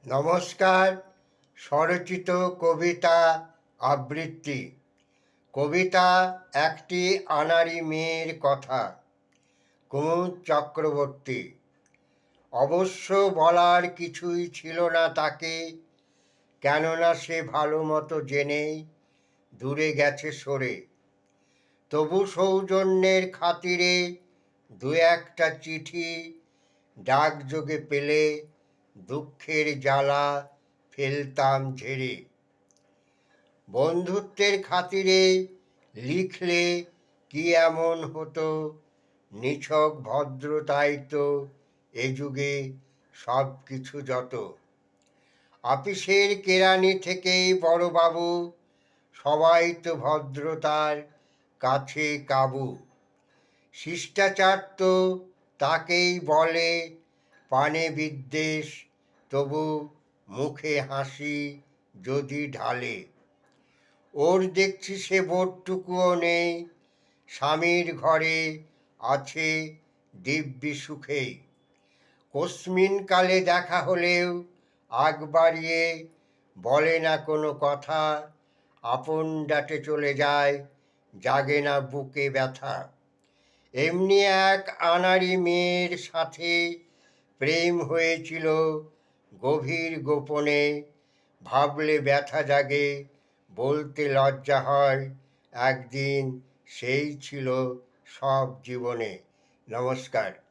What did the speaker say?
নমস্কার। স্বরচিত কবিতা আবৃত্তি। কবিতা একটি আনাড়ি মেয়ের কথা। কুমুদ চক্রবর্তী। অবশ্য বলার কিছুই ছিল না তাকে, কেননা সে ভালো মতো জেনেই দূরে গেছে সরে। তবু সৌজন্যের খাতিরে দু একটা চিঠি ডাকযোগে পেলে দুঃখের জ্বালা ফেলতাম ঝেড়ে। বন্ধুত্বের খাতিরে লিখলে কি এমন হতো, নিছক ভদ্রতাই তো এ যুগে সব কিছু যত। আপিসের কেরানি থেকেই বড়বাবু সবাই তো ভদ্রতার কাছে কাবু। শিষ্টাচার তো তাকেই বলে, পানে বিদ্বেষ তবু মুখে হাসি যদি ঢালে। ওর দেখছি সে বোধটুকুও নেই, স্বামীর ঘরে আছে দিব্যি সুখেই। কস্মিন কালে দেখা হলেও আগ বাড়িয়ে বলে না কোনো কথা, আপন ডাটে চলে যায়, জাগে না বুকে ব্যথা। এমনি এক আনাড়ি মেয়ের সাথে প্রেম হয়েছিল গভীর গোপনে। ভাবলে ব্যথা জাগে, বলতে লজ্জা হয়, একদিন সেই ছিল সব জীবনে। নমস্কার।